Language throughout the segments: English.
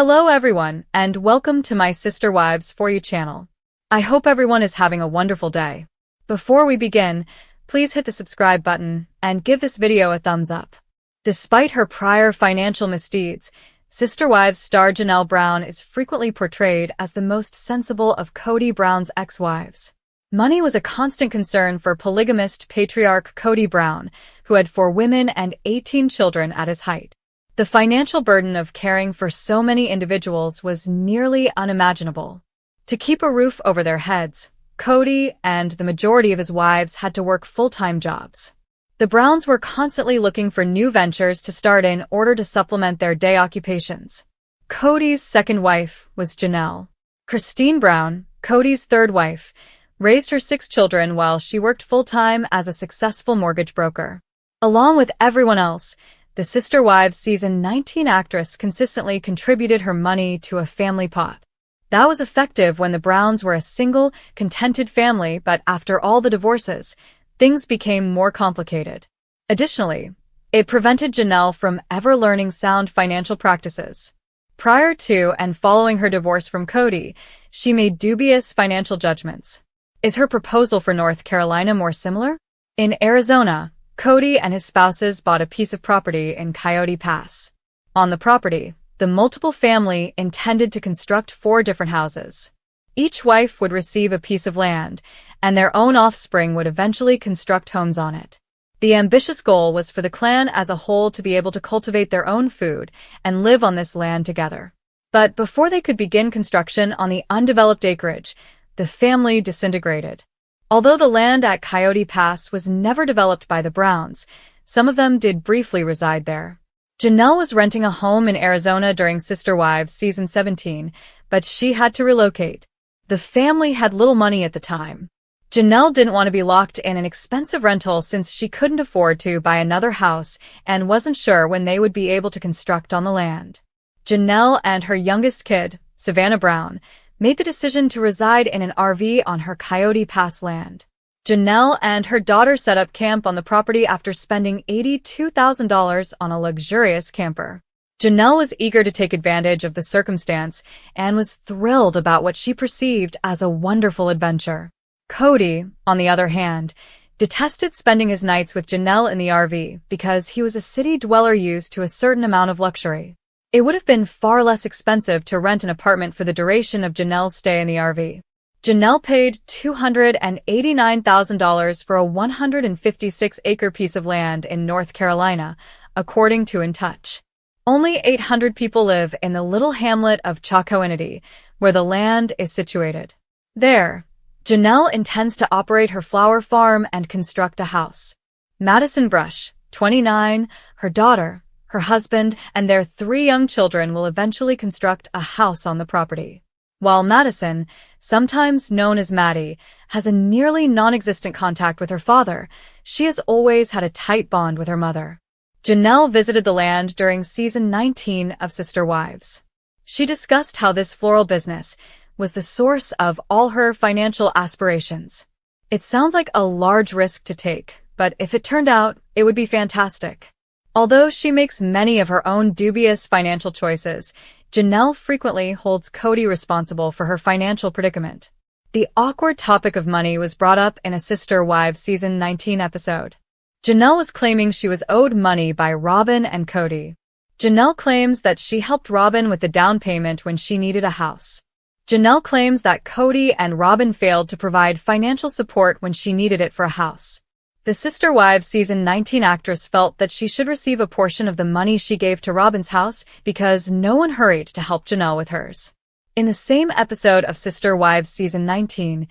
Hello everyone, and welcome to my Sister Wives For You channel. I hope everyone is having a wonderful day. Before we begin, please hit the subscribe button and give this video a thumbs up. Despite her prior financial misdeeds, Sister Wives star Janelle Brown is frequently portrayed as the most sensible of Kody Brown's ex-wives. Money was a constant concern for polygamist patriarch Kody Brown, who had 4 women and 18 children at his height. The financial burden of caring for so many individuals was nearly unimaginable. To keep a roof over their heads, Kody and the majority of his wives had to work full-time jobs. The Browns were constantly looking for new ventures to start in order to supplement their day occupations. Kody's second wife was Janelle. Christine Brown, Kody's third wife, raised her 6 children while she worked full-time as a successful mortgage broker. Along with everyone else, the Sister Wives season 19 actress consistently contributed her money to a family pot. That was effective when the Browns were a single, contented family, but after all the divorces, things became more complicated. Additionally, it prevented Janelle from ever learning sound financial practices. Prior to and following her divorce from Kody, she made dubious financial judgments. Is her proposal for North Carolina more similar? In Arizona, Kody and his spouses bought a piece of property in Kody Pass. On the property, the multiple family intended to construct 4 different houses. Each wife would receive a piece of land, and their own offspring would eventually construct homes on it. The ambitious goal was for the clan as a whole to be able to cultivate their own food and live on this land together. But before they could begin construction on the undeveloped acreage, the family disintegrated. Although the land at Kody Pass was never developed by the Browns, some of them did briefly reside there. Janelle was renting a home in Arizona during Sister Wives season 17, but she had to relocate. The family had little money at the time. Janelle didn't want to be locked in an expensive rental since she couldn't afford to buy another house and wasn't sure when they would be able to construct on the land. Janelle and her youngest kid, Savannah Brown, made the decision to reside in an RV on her Kody Pass land. Janelle and her daughter set up camp on the property after spending $82,000 on a luxurious camper. Janelle was eager to take advantage of the circumstance and was thrilled about what she perceived as a wonderful adventure. Kody, on the other hand, detested spending his nights with Janelle in the RV because he was a city dweller used to a certain amount of luxury. It would have been far less expensive to rent an apartment for the duration of Janelle's stay in the RV. Janelle paid $289,000 for a 156-acre piece of land in North Carolina, according to In Touch. Only 800 people live in the little hamlet of Chacoinity, where the land is situated. There, Janelle intends to operate her flower farm and construct a house. Madison Brush, 29, her daughter, her husband, and their 3 young children will eventually construct a house on the property. While Madison, sometimes known as Maddie, has a nearly non-existent contact with her father, she has always had a tight bond with her mother. Janelle visited the land during season 19 of Sister Wives. She discussed how this floral business was the source of all her financial aspirations. It sounds like a large risk to take, but if it turned out, it would be fantastic. Although she makes many of her own dubious financial choices, Janelle frequently holds Kody responsible for her financial predicament. The awkward topic of money was brought up in a Sister Wives season 19 episode. Janelle was claiming she was owed money by Robin and Kody. Janelle claims that she helped Robin with the down payment when she needed a house. Janelle claims that Kody and Robin failed to provide financial support when she needed it for a house. The Sister Wives season 19 actress felt that she should receive a portion of the money she gave to Robin's house because no one hurried to help Janelle with hers. In the same episode of Sister Wives season 19,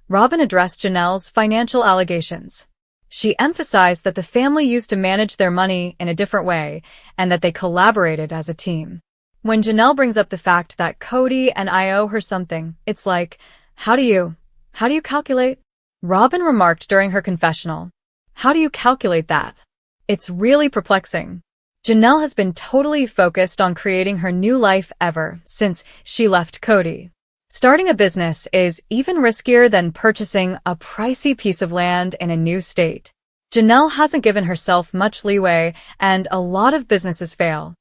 Robin addressed Janelle's financial allegations. She emphasized that the family used to manage their money in a different way and that they collaborated as a team. When Janelle brings up the fact that Kody and I owe her something, it's like, how do you calculate? Robin remarked during her confessional. How do you calculate that? It's really perplexing. Janelle has been totally focused on creating her new life ever since she left Kody. Starting a business is even riskier than purchasing a pricey piece of land in a new state. Janelle hasn't given herself much leeway, and a lot of businesses fail.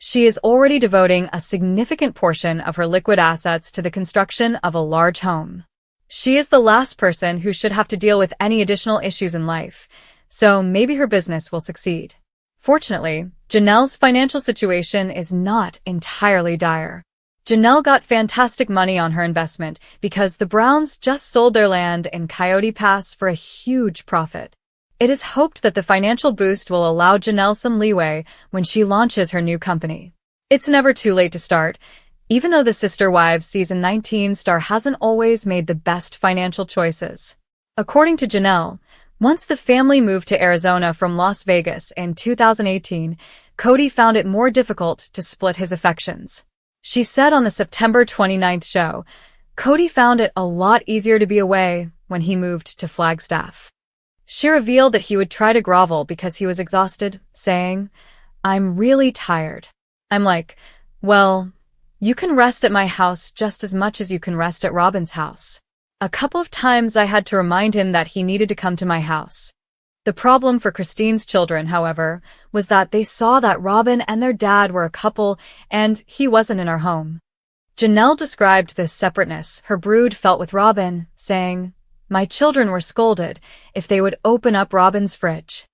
She is already devoting a significant portion of her liquid assets to the construction of a large home. She is the last person who should have to deal with any additional issues in life, so maybe her business will succeed. Fortunately, Janelle's financial situation is not entirely dire. Janelle got fantastic money on her investment because the Browns just sold their land in Coyote Pass for a huge profit. It is hoped that the financial boost will allow Janelle some leeway when she launches her new company. It's never too late to start, even though the Sister Wives Season 19 star hasn't always made the best financial choices. According to Janelle, once the family moved to Arizona from Las Vegas in 2018, Kody found it more difficult to split his affections. She said on the September 29th show, Kody found it a lot easier to be away when he moved to Flagstaff. She revealed that he would try to grovel because he was exhausted, saying, "I'm really tired." I'm like, well, you can rest at my house just as much as you can rest at Robin's house. A couple of times I had to remind him that he needed to come to my house. The problem for Christine's children, however, was that they saw that Robin and their dad were a couple and he wasn't in our home. Janelle described this separateness her brood felt with Robin, saying, "My children were scolded if they would open up Robin's fridge."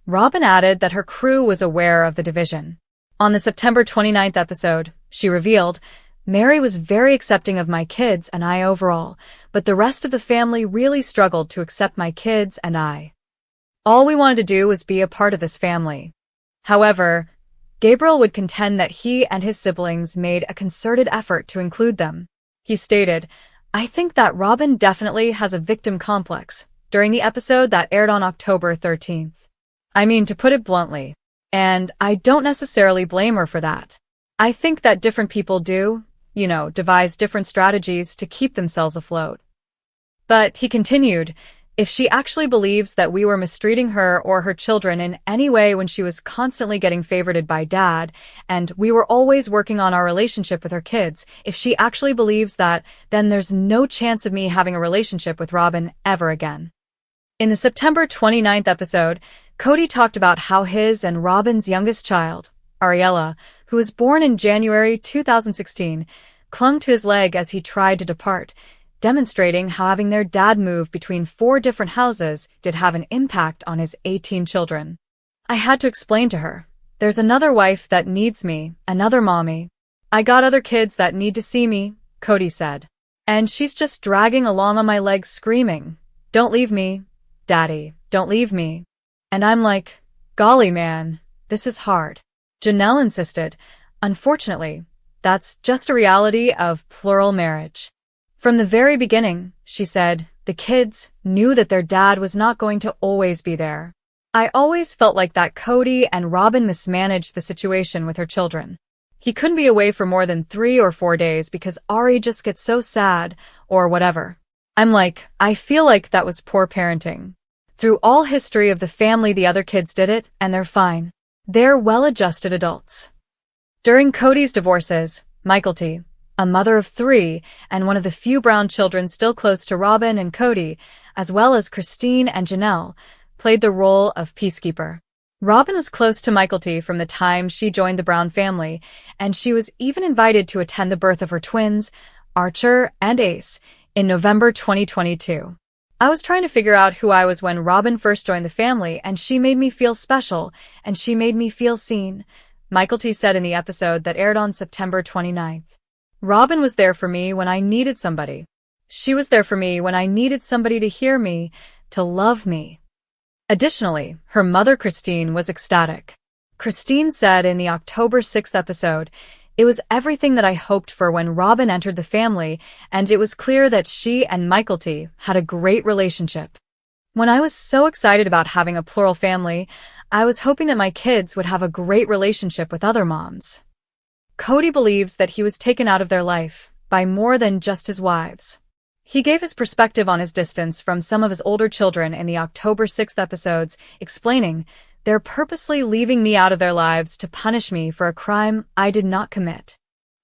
Robin added that her crew was aware of the division. On the September 29th episode, she revealed, "Mary was very accepting of my kids and I overall, but the rest of the family really struggled to accept my kids and I. All we wanted to do was be a part of this family." However, Gabriel would contend that he and his siblings made a concerted effort to include them. He stated, "I think that Robin definitely has a victim complex," during the episode that aired on October 13th. I mean, to put it bluntly, and I don't necessarily blame her for that. I think that different people do, devise different strategies to keep themselves afloat. But he continued, "If she actually believes that we were mistreating her or her children in any way when she was constantly getting favorited by Dad, and we were always working on our relationship with her kids, if she actually believes that, then there's no chance of me having a relationship with Robin ever again." In the September 29th episode, Kody talked about how his and Robin's youngest child, Ariella, who was born in January 2016, clung to his leg as he tried to depart, demonstrating how having their dad move between 4 different houses did have an impact on his 18 children. "I had to explain to her, there's another wife that needs me, another mommy. I got other kids that need to see me," Kody said. "And she's just dragging along on my legs screaming, 'Don't leave me, Daddy, don't leave me.' And I'm like, golly man, this is hard." Janelle insisted, "Unfortunately, that's just a reality of plural marriage. From the very beginning," she said, "the kids knew that their dad was not going to always be there. I always felt like that Kody and Robin mismanaged the situation with her children. He couldn't be away for more than 3 or 4 days because Ari just gets so sad, or whatever." I'm like, I feel like that was poor parenting. Through all history of the family, the other kids did it, and they're fine. They're well-adjusted adults. During Kody's divorces, Mykelti, a mother of 3 and one of the few Brown children still close to Robin and Kody, as well as Christine and Janelle, played the role of peacekeeper. Robin was close to Mykelti from the time she joined the Brown family, and she was even invited to attend the birth of her twins, Archer and Ace, in November 2022. "I was trying to figure out who I was when Robin first joined the family, and she made me feel special, and she made me feel seen," Mykelti said in the episode that aired on September 29th. "Robin was there for me when I needed somebody. She was there for me when I needed somebody to hear me, to love me." Additionally, her mother Christine was ecstatic. Christine said in the October 6th episode, "It was everything that I hoped for when Robin entered the family, and it was clear that she and Mykelti had a great relationship. When I was so excited about having a plural family, I was hoping that my kids would have a great relationship with other moms." Kody believes that he was taken out of their life by more than just his wives. He gave his perspective on his distance from some of his older children in the October 6th episodes, explaining, "They're purposely leaving me out of their lives to punish me for a crime I did not commit.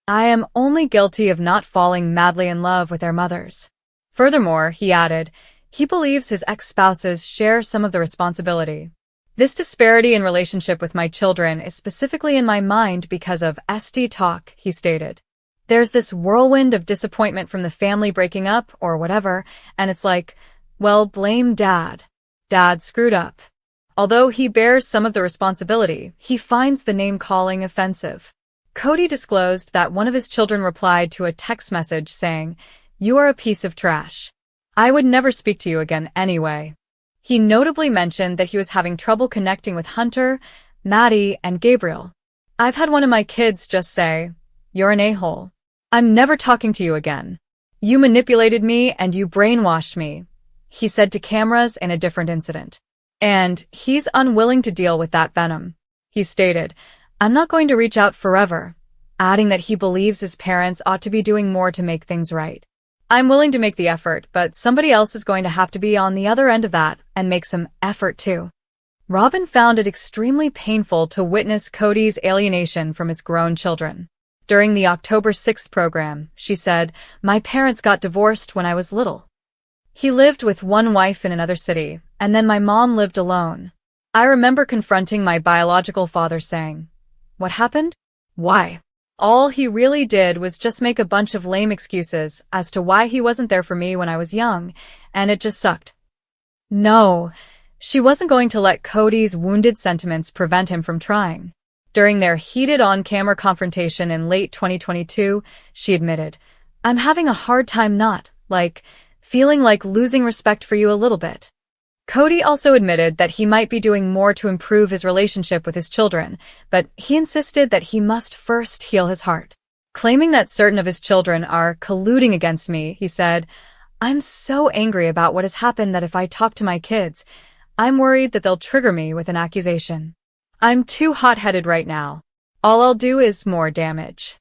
I am only guilty of not falling madly in love with their mothers." Furthermore, he added, he believes his ex-spouses share some of the responsibility. This disparity in relationship with my children is specifically in my mind because of SD talk, he stated. There's this whirlwind of disappointment from the family breaking up or whatever, and it's like, well, blame Dad. Dad screwed up. Although he bears some of the responsibility, he finds the name-calling offensive. Kody disclosed that one of his children replied to a text message saying, "You are a piece of trash. I would never speak to you again anyway." He notably mentioned that he was having trouble connecting with Hunter, Maddie, and Gabriel. "I've had one of my kids just say, 'You're an a-hole. I'm never talking to you again. You manipulated me and you brainwashed me,'" he said to cameras in a different incident. And he's unwilling to deal with that venom. He stated, "I'm not going to reach out forever," adding that he believes his parents ought to be doing more to make things right. "I'm willing to make the effort, but somebody else is going to have to be on the other end of that and make some effort too." Robin found it extremely painful to witness Kody's alienation from his grown children. During the October 6th program, she said, "My parents got divorced when I was little. He lived with one wife in another city, and then my mom lived alone. I remember confronting my biological father saying, 'What happened? Why?' All he really did was just make a bunch of lame excuses as to why he wasn't there for me when I was young, and it just sucked." No, she wasn't going to let Kody's wounded sentiments prevent him from trying. During their heated on-camera confrontation in late 2022, she admitted, "I'm having a hard time not, feeling like losing respect for you a little bit." Kody also admitted that he might be doing more to improve his relationship with his children, but he insisted that he must first heal his heart. Claiming that certain of his children are colluding against me, he said, "I'm so angry about what has happened that if I talk to my kids, I'm worried that they'll trigger me with an accusation. I'm too hot-headed right now. All I'll do is more damage."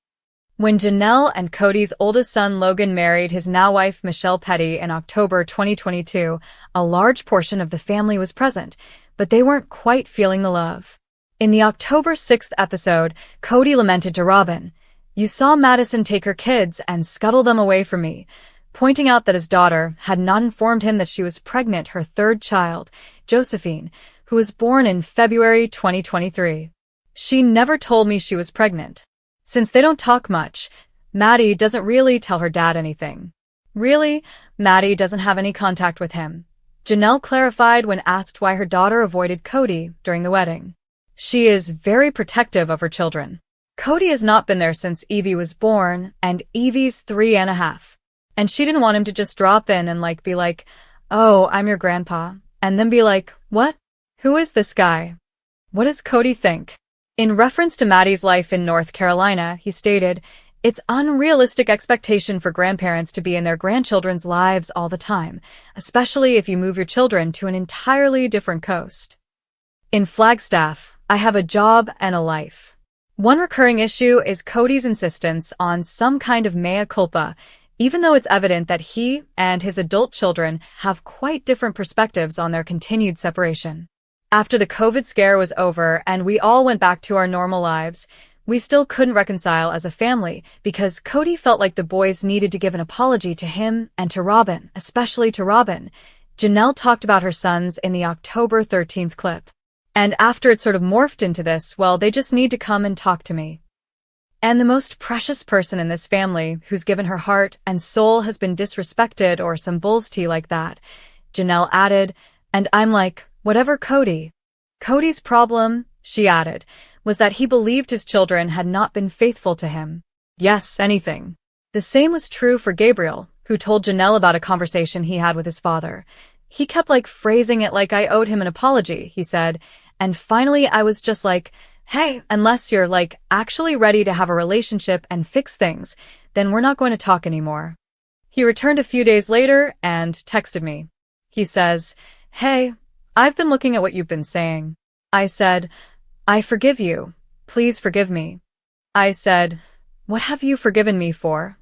When Janelle and Kody's oldest son Logan married his now-wife Michelle Petty in October 2022, a large portion of the family was present, but they weren't quite feeling the love. In the October 6th episode, Kody lamented to Robin, "You saw Madison take her kids and scuttle them away from me," pointing out that his daughter had not informed him that she was pregnant her third child, Josephine, who was born in February 2023. "She never told me she was pregnant. Since they don't talk much, Maddie doesn't really tell her dad anything. Really, Maddie doesn't have any contact with him," Janelle clarified when asked why her daughter avoided Kody during the wedding. "She is very protective of her children. Kody has not been there since Evie was born, and Evie's 3.5. And she didn't want him to just drop in and be like, 'Oh, I'm your grandpa,' and then be like, 'What? Who is this guy? What does Kody think?'" In reference to Maddie's life in North Carolina, he stated, "It's unrealistic expectation for grandparents to be in their grandchildren's lives all the time, especially if you move your children to an entirely different coast. In Flagstaff, I have a job and a life." One recurring issue is Kody's insistence on some kind of mea culpa, even though it's evident that he and his adult children have quite different perspectives on their continued separation. After the COVID scare was over and we all went back to our normal lives, we still couldn't reconcile as a family because Kody felt like the boys needed to give an apology to him and to Robin, especially to Robin. Janelle talked about her sons in the October 13th clip. "And after it sort of morphed into this, well, they just need to come and talk to me. And the most precious person in this family who's given her heart and soul has been disrespected or some bull's tea like that," Janelle added, "and I'm like, whatever Kody." Kody's problem, she added, was that he believed his children had not been faithful to him. Yes, anything. The same was true for Gabriel, who told Janelle about a conversation he had with his father. "He kept phrasing it like I owed him an apology," he said, "and finally I was just like, hey, unless you're actually ready to have a relationship and fix things, then we're not going to talk anymore." He returned a few days later and texted me. He says, "Hey, I've been looking at what you've been saying." I said, "I forgive you. Please forgive me." I said, "What have you forgiven me for?"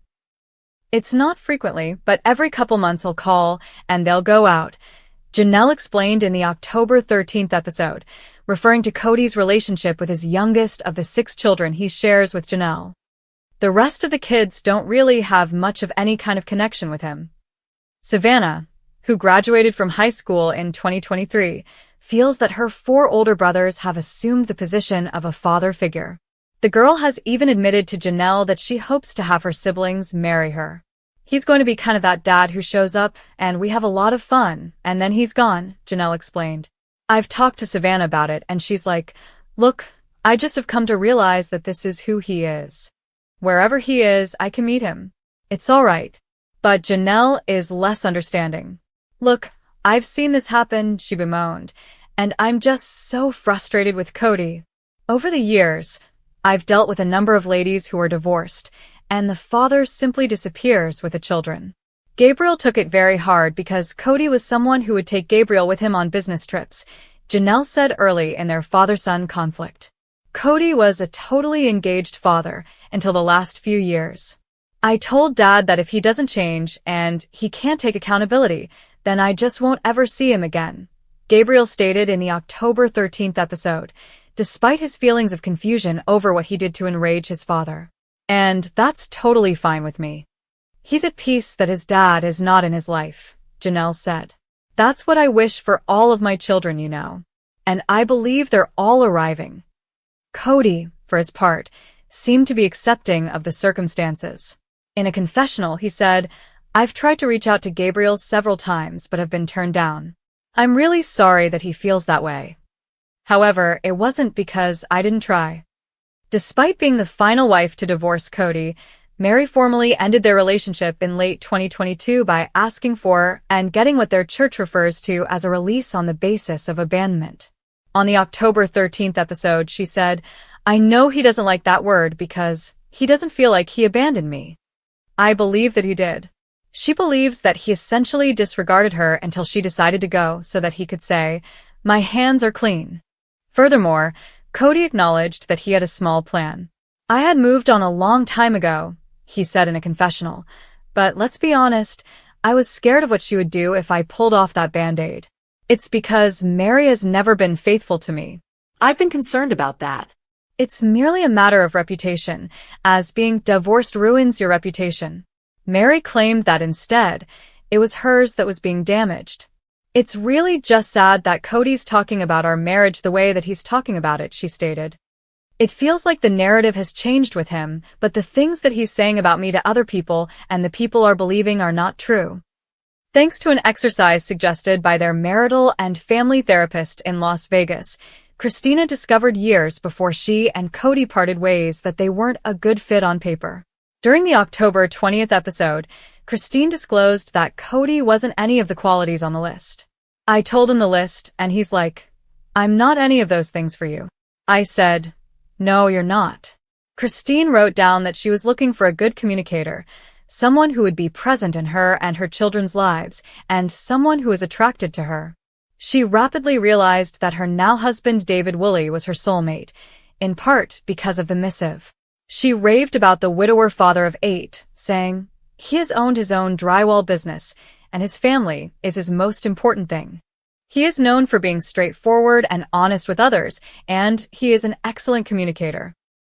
"It's not frequently, but every couple months I'll call and they'll go out," Janelle explained in the October 13th episode, referring to Kody's relationship with his youngest of the 6 children he shares with Janelle. The rest of the kids don't really have much of any kind of connection with him. Savannah, who graduated from high school in 2023, feels that her 4 older brothers have assumed the position of a father figure. The girl has even admitted to Janelle that she hopes to have her siblings marry her. He's going to be kind of that dad who shows up, and we have a lot of fun, and then he's gone, Janelle explained. I've talked to Savannah about it, and she's like, look, I just have come to realize that this is who he is. Wherever he is, I can meet him. It's all right. But Janelle is less understanding. Look, I've seen this happen, she bemoaned, and I'm just so frustrated with Kody. Over the years, I've dealt with a number of ladies who are divorced, and the father simply disappears with the children. Gabriel took it very hard because Kody was someone who would take Gabriel with him on business trips, Janelle said early in their father-son conflict. Kody was a totally engaged father until the last few years. I told Dad that if he doesn't change and he can't take accountability, then I just won't ever see him again, Gabriel stated in the October 13th episode, despite his feelings of confusion over what he did to enrage his father. And that's totally fine with me. He's at peace that his dad is not in his life, Janelle said. That's what I wish for all of my children, you know. And I believe they're all arriving. Kody, for his part, seemed to be accepting of the circumstances. In a confessional, he said, I've tried to reach out to Gabriel several times but have been turned down. I'm really sorry that he feels that way. However, it wasn't because I didn't try. Despite being the final wife to divorce Kody, Mary formally ended their relationship in late 2022 by asking for and getting what their church refers to as a release on the basis of abandonment. On the October 13th episode, she said, I know he doesn't like that word because he doesn't feel like he abandoned me. I believe that he did. She believes that he essentially disregarded her until she decided to go so that he could say, my hands are clean. Furthermore, Kody acknowledged that he had a small plan. I had moved on a long time ago, he said in a confessional, but let's be honest, I was scared of what she would do if I pulled off that band-aid. It's because Mary has never been faithful to me. I've been concerned about that. It's merely a matter of reputation, as being divorced ruins your reputation. Mary claimed that instead, it was hers that was being damaged. It's really just sad that Kody's talking about our marriage the way that he's talking about it, she stated. It feels like the narrative has changed with him, but the things that he's saying about me to other people and the people are believing are not true. Thanks to an exercise suggested by their marital and family therapist in Las Vegas, Christina discovered years before she and Kody parted ways that they weren't a good fit on paper. During the October 20th episode, Christine disclosed that Kody wasn't any of the qualities on the list. I told him the list, and he's like, I'm not any of those things for you. I said, no, you're not. Christine wrote down that she was looking for a good communicator, someone who would be present in her and her children's lives, and someone who was attracted to her. She rapidly realized that her now-husband David Woolley was her soulmate, in part because of the missive. She raved about the widower father of 8, saying, he has owned his own drywall business, and his family is his most important thing. He is known for being straightforward and honest with others, and he is an excellent communicator.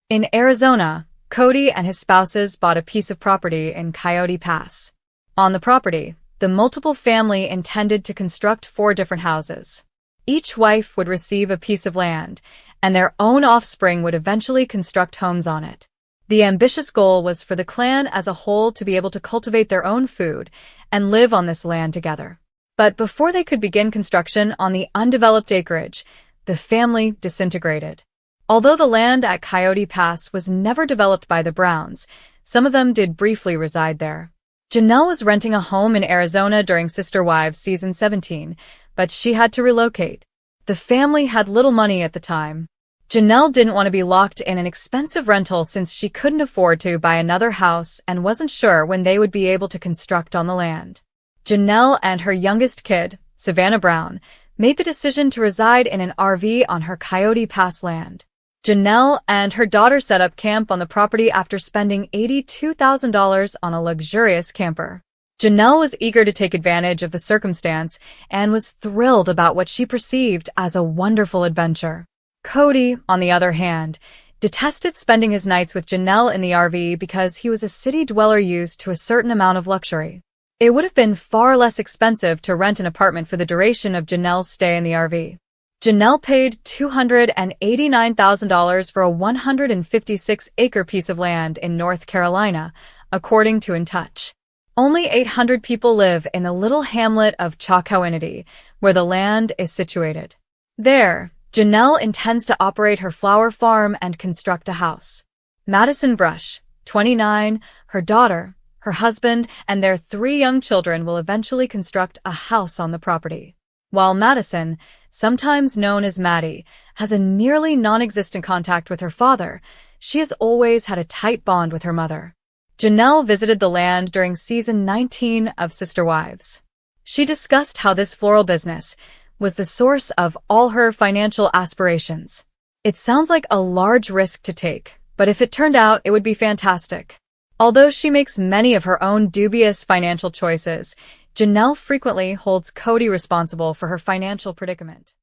In Arizona, Kody and his spouses bought a piece of property in Coyote Pass. On the property, the multiple family intended to construct 4 different houses. Each wife would receive a piece of land, and their own offspring would eventually construct homes on it. The ambitious goal was for the clan as a whole to be able to cultivate their own food and live on this land together. But before they could begin construction on the undeveloped acreage, the family disintegrated. Although the land at Coyote Pass was never developed by the Browns, some of them did briefly reside there. Janelle was renting a home in Arizona during Sister Wives season 17, but she had to relocate. The family had little money at the time. Janelle didn't want to be locked in an expensive rental since she couldn't afford to buy another house and wasn't sure when they would be able to construct on the land. Janelle and her youngest kid, Savannah Brown, made the decision to reside in an RV on her Coyote Pass land. Janelle and her daughter set up camp on the property after spending $82,000 on a luxurious camper. Janelle was eager to take advantage of the circumstance and was thrilled about what she perceived as a wonderful adventure. Kody, on the other hand, detested spending his nights with Janelle in the RV because he was a city dweller used to a certain amount of luxury. It would have been far less expensive to rent an apartment for the duration of Janelle's stay in the RV. Janelle paid $289,000 for a 156-acre piece of land in North Carolina, according to In Touch. Only 800 people live in the little hamlet of Chocowinity, where the land is situated. There, Janelle intends to operate her flower farm and construct a house. Madison Brush, 29, her daughter, her husband, and their 3 young children will eventually construct a house on the property. While Madison, sometimes known as Maddie, has a nearly non-existent contact with her father, she has always had a tight bond with her mother. Janelle visited the land during season 19 of Sister Wives. She discussed how this floral business was the source of all her financial aspirations. It sounds like a large risk to take, but if it turned out, it would be fantastic. Although she makes many of her own dubious financial choices, Janelle frequently holds Kody responsible for her financial predicament.